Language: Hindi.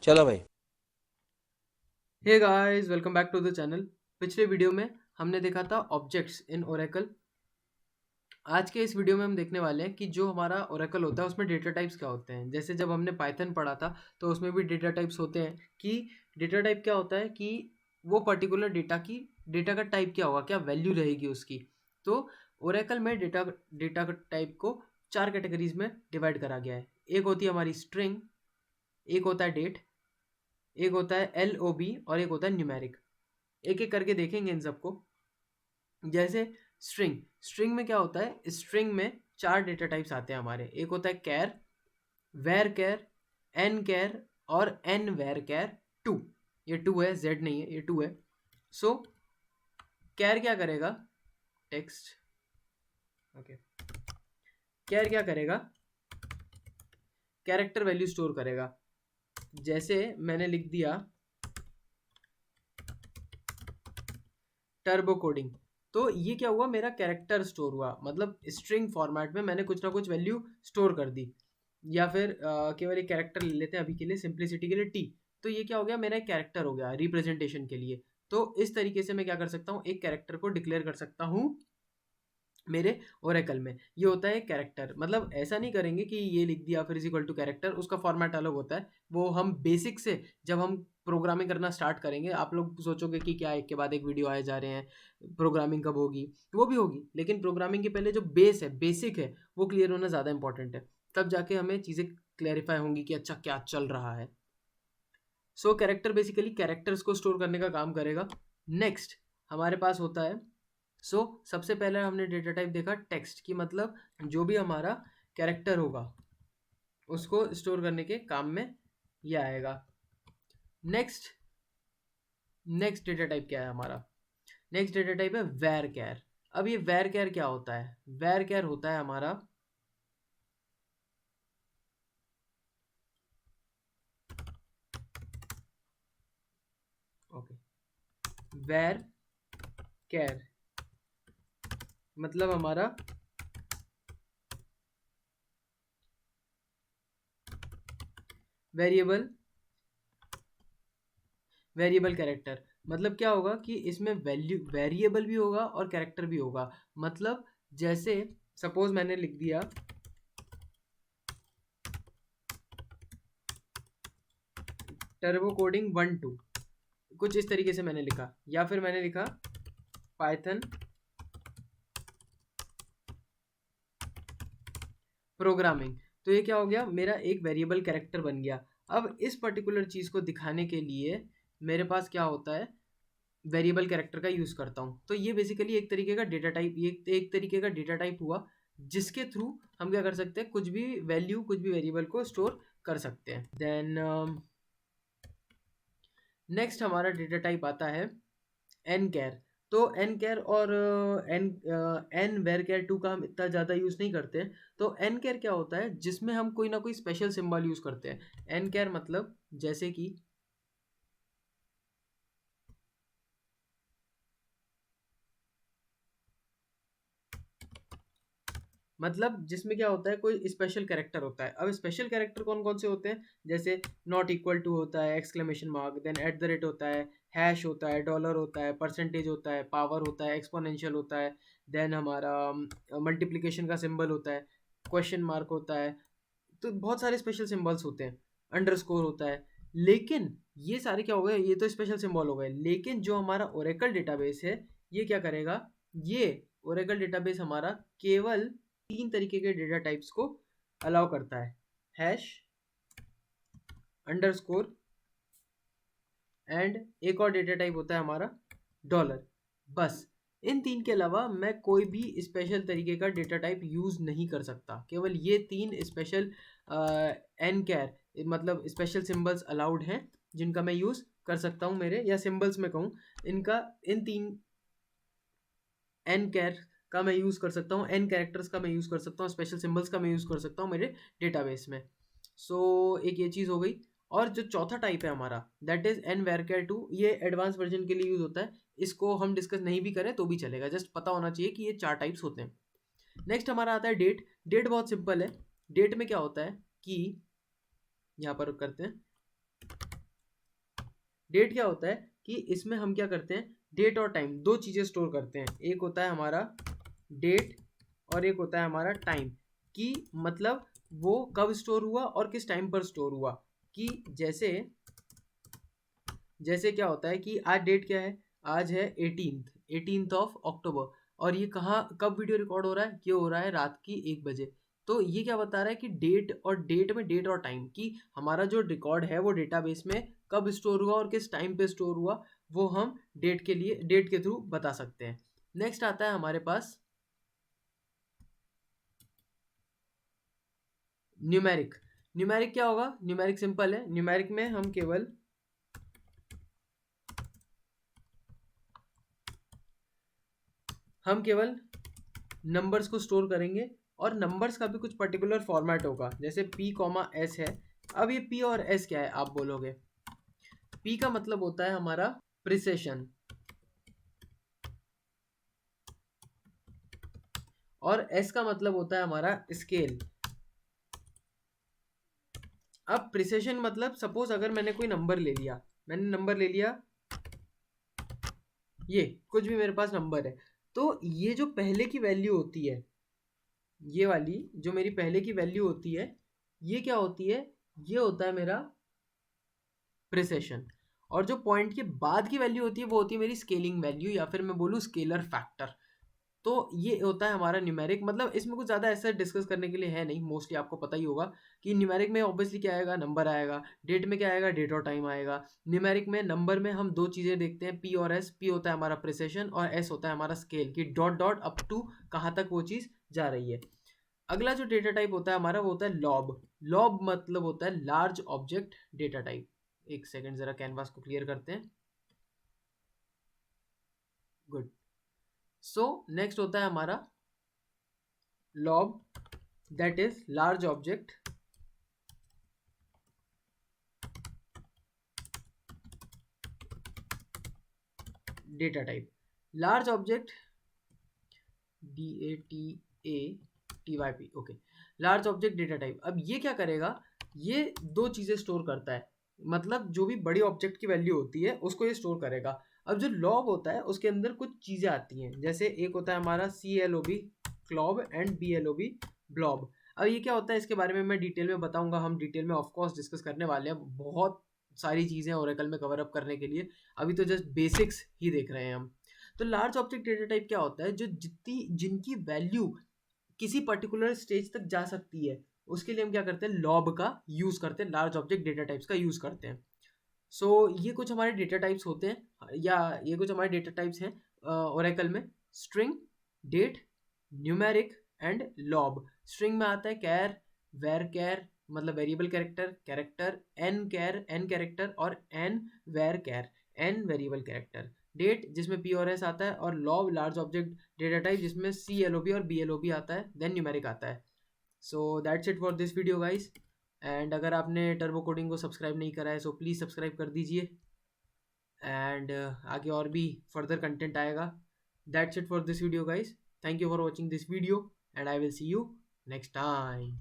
चलो भाई। Hey guys, welcome back to the channel. पिछले वीडियो में हमने देखा था ऑब्जेक्ट्स इन ओरेकल। आज के इस वीडियो में हम देखने वाले हैं कि जो हमारा ओरेकल होता है उसमें डेटा टाइप्स क्या होते हैं। जैसे जब हमने पाइथन पढ़ा था तो उसमें भी डेटा टाइप्स होते हैं कि डेटा टाइप क्या होता है कि वो पर्टिकुलर डेटा का टाइप क्या होगा, क्या वैल्यू रहेगी उसकी। तो ओरेकल में डेटा का टाइप को चार कैटेगरीज में डिवाइड करा गया है। एक होती है हमारी स्ट्रिंग, एक होता है डेट, एक होता है एल ओ बी और एक होता है न्यूमेरिक। एक एक करके देखेंगे इन सबको। जैसे स्ट्रिंग स्ट्रिंग में क्या होता है, स्ट्रिंग में चार डेटा टाइप्स आते हैं हमारे। एक होता है char, var char, N char और एन वेर कैर टू। ये टू है, जेड नहीं है, ये टू है। सो कैर क्या करेगा, टेक्स्ट, ओके। कैर क्या करेगा, कैरेक्टर वैल्यू स्टोर करेगा। जैसे मैंने लिख दिया टर्बो कोडिंग, तो ये क्या हुआ, मेरा कैरेक्टर स्टोर हुआ। मतलब स्ट्रिंग फॉर्मेट में मैंने कुछ ना कुछ वैल्यू स्टोर कर दी। या फिर केवल एक कैरेक्टर ले लेते हैं अभी के लिए, सिंप्लिसिटी के लिए टी। तो ये क्या हो गया, मेरा एक कैरेक्टर हो गया रिप्रेजेंटेशन के लिए। तो इस तरीके से मैं क्या कर सकता हूँ, एक कैरेक्टर को डिक्लेयर कर सकता हूँ मेरे ओरेकल में। ये होता है कैरेक्टर। मतलब ऐसा नहीं करेंगे कि ये लिख दिया फिर इज इक्वल टू कैरेक्टर, उसका फॉर्मेट अलग होता है। वो हम बेसिक से जब हम प्रोग्रामिंग करना स्टार्ट करेंगे, आप लोग सोचोगे कि क्या एक के बाद एक वीडियो आए जा रहे हैं, प्रोग्रामिंग कब होगी। वो भी होगी, लेकिन प्रोग्रामिंग के पहले जो बेस है, बेसिक है, वो क्लियर होना ज़्यादा इंपॉर्टेंट है। तब जाके हमें चीज़ें क्लैरिफाई होंगी कि अच्छा क्या चल रहा है। सो कैरेक्टर बेसिकली कैरेक्टर्स को स्टोर करने का काम करेगा। नेक्स्ट हमारे पास होता है, सबसे पहले हमने डेटा टाइप देखा टेक्स्ट की, मतलब जो भी हमारा कैरेक्टर होगा उसको स्टोर करने के काम में ये आएगा। नेक्स्ट नेक्स्ट डेटा टाइप क्या है हमारा, नेक्स्ट डेटा टाइप है वेर कैर। अब ये वेर कैर क्या होता है, वेर कैर होता है हमारा, ओके, वेर कैर मतलब हमारा वेरिएबल वेरिएबल कैरेक्टर। मतलब क्या होगा कि इसमें वैल्यू वेरिएबल भी होगा और कैरेक्टर भी होगा। मतलब जैसे सपोज मैंने लिख दिया टर्बो कोडिंग 1 2, कुछ इस तरीके से मैंने लिखा। या फिर मैंने लिखा पाइथन प्रोग्रामिंग। तो ये क्या हो गया, मेरा एक वेरिएबल कैरेक्टर बन गया। अब इस पर्टिकुलर चीज़ को दिखाने के लिए मेरे पास क्या होता है, वेरिएबल कैरेक्टर का यूज़ करता हूँ। तो ये बेसिकली एक तरीके का डेटा टाइप, ये एक तरीके का डेटा टाइप हुआ जिसके थ्रू हम क्या कर सकते हैं, कुछ भी वैल्यू, कुछ भी वेरिएबल को स्टोर कर सकते हैं। देन नेक्स्ट हमारा डेटा टाइप आता है एन कैर। तो एन कैर और N N var char two का हम इतना ज़्यादा यूज़ नहीं करते हैं। तो एन कैर क्या होता है, जिसमें हम कोई ना कोई स्पेशल सिंबल यूज़ करते हैं। एन कैर मतलब जैसे कि, मतलब जिसमें क्या होता है, कोई स्पेशल कैरेक्टर होता है। अब स्पेशल कैरेक्टर कौन कौन से होते हैं, जैसे नॉट इक्वल टू होता है, exclamation mark, then at the rate होता है, हैश होता है, डॉलर होता है, परसेंटेज होता है, पावर होता है, एक्सपोनेंशियल होता है, देन हमारा मल्टीप्लिकेशन का सिंबल होता है, क्वेश्चन मार्क होता है। तो बहुत सारे स्पेशल सिंबल्स होते हैं, अंडरस्कोर होता है। लेकिन ये सारे क्या हो गए, ये तो स्पेशल सिंबल हो गए। लेकिन जो हमारा ओरेकल डेटाबेस है, ये क्या करेगा, ये ओरेकल डेटाबेस हमारा केवल तीन तरीके के डेटा टाइप्स को अलाउ करता है। हैश, अंडरस्कोर एंड एक और डेटा टाइप होता है हमारा डॉलर। बस इन तीन के अलावा मैं कोई भी स्पेशल तरीके का डेटा टाइप यूज़ नहीं कर सकता। केवल ये तीन स्पेशल एन कैर मतलब स्पेशल सिंबल्स अलाउड हैं जिनका मैं यूज़ कर सकता हूँ मेरे, या सिंबल्स में कहूँ इनका, इन तीन एन कैर का मैं यूज़ कर सकता हूँ, एन कैरेक्टर्स का मैं यूज़ कर सकता हूँ, स्पेशल सिंबल्स का मैं यूज़ कर सकता हूँ मेरे डेटाबेस में। एक ये चीज़ हो गई। और जो चौथा टाइप है हमारा, that is N varchar two, ये एडवांस वर्जन के लिए यूज़ होता है। इसको हम डिस्कस नहीं भी करें तो भी चलेगा, जस्ट पता होना चाहिए कि ये चार टाइप्स होते हैं। नेक्स्ट हमारा आता है डेट। डेट बहुत सिंपल है। डेट में क्या होता है कि यहाँ पर करते हैं, डेट क्या होता है कि इसमें हम क्या करते हैं, डेट और टाइम दो चीज़ें स्टोर करते हैं। एक होता है हमारा डेट और एक होता है हमारा टाइम, कि मतलब वो कब स्टोर हुआ और किस टाइम पर स्टोर हुआ। कि जैसे जैसे क्या होता है कि आज डेट क्या है, आज है 18th ऑफ अक्टूबर, और ये कहाँ कब वीडियो रिकॉर्ड हो रहा है, ये हो रहा है रात की 1 बजे। तो ये क्या बता रहा है कि डेट और डेट में डेट और टाइम, कि हमारा जो रिकॉर्ड है वो डेटाबेस में कब स्टोर हुआ और किस टाइम पे स्टोर हुआ, वो हम डेट के थ्रू बता सकते हैं। नेक्स्ट आता है हमारे पास न्यूमेरिक। न्यूमेरिक क्या होगा, न्यूमेरिक सिंपल है। न्यूमेरिक में हम केवल नंबर्स को स्टोर करेंगे, और नंबर्स का भी कुछ पर्टिकुलर फॉर्मेट होगा, जैसे p कॉमा एस है। अब ये p और s क्या है आप बोलोगे, p का मतलब होता है हमारा प्रिसेशन, और s का मतलब होता है हमारा स्केल। अब प्रिसेशन मतलब सपोज अगर मैंने कोई नंबर ले लिया, ये कुछ भी मेरे पास नंबर है, तो ये जो पहले की वैल्यू होती है, ये वाली जो मेरी पहले की वैल्यू होती है, ये क्या होती है, ये होता है मेरा प्रिसेशन। और जो पॉइंट के बाद की वैल्यू होती है वो होती है मेरी स्केलिंग वैल्यू, या फिर मैं बोलूँ स्केलर फैक्टर। तो ये होता है हमारा न्यूमेरिक। मतलब इसमें कुछ ज़्यादा ऐसा डिस्कस करने के लिए है नहीं, मोस्टली आपको पता ही होगा कि न्यूमेरिक में ऑब्वियसली क्या आएगा, नंबर आएगा। डेट में क्या आएगा, डेट और टाइम आएगा। न्यूमेरिक में नंबर में हम दो चीज़ें देखते हैं, पी और एस। पी होता है हमारा प्रिसेशन और एस होता है हमारा स्केल, कि डॉट डॉट अप टू कहाँ तक वो चीज़ जा रही है। अगला जो डेटा टाइप होता है हमारा वो होता है लॉब। लॉब मतलब होता है लार्ज ऑब्जेक्ट डेटा टाइप। एक सेकंड ज़रा कैनवास को क्लियर करते हैं। गुड। सो नेक्स्ट होता है हमारा lobe, that is large object data type. Large object DATATYP, okay. Large object data type, अब ये क्या करेगा, ये दो चीज़ें स्टोर करता है। मतलब जो भी बड़ी ऑब्जेक्ट की वैल्यू होती है उसको ये स्टोर करेगा। अब जो लॉग होता है उसके अंदर कुछ चीज़ें आती हैं, जैसे एक होता है हमारा CLOB क्लॉब एंड BLOB ब्लॉब। अब ये क्या होता है इसके बारे में मैं डिटेल में बताऊंगा, हम डिटेल में ऑफकोर्स डिस्कस करने वाले हैं। बहुत सारी चीज़ें ओरेकल में कवर अप करने के लिए, अभी तो जस्ट बेसिक्स ही देख रहे हैं हम। तो लार्ज ऑब्जेक्ट डेटा टाइप क्या होता है, जो जितनी जिनकी वैल्यू किसी पर्टिकुलर स्टेज तक जा सकती है, उसके लिए हम क्या करते हैं, लॉब का यूज़ करते हैं, लार्ज ऑब्जेक्ट डेटा टाइप्स का यूज़ करते हैं। सो ये कुछ हमारे डेटा टाइप्स होते हैं, या ये कुछ हमारे डेटा टाइप्स हैं ओरेकल में। String, date, numeric and LOB. String में आता है कैर, वेर कैर मतलब variable character, character, N char N character, और N var char N variable character. Date जिसमें पी और एस आता है, और LOB large object data type जिसमें CLOB और BLOB आता है, देन न्यूमेरिक आता है। So that's it for this video guys. And अगर आपने टर्बो कोडिंग को सब्सक्राइब नहीं करा है सो प्लीज़ सब्सक्राइब कर दीजिए। एंड आगे और भी फर्दर कंटेंट आएगा। That's it for this video guys. Thank you for watching this video and I will see you next time.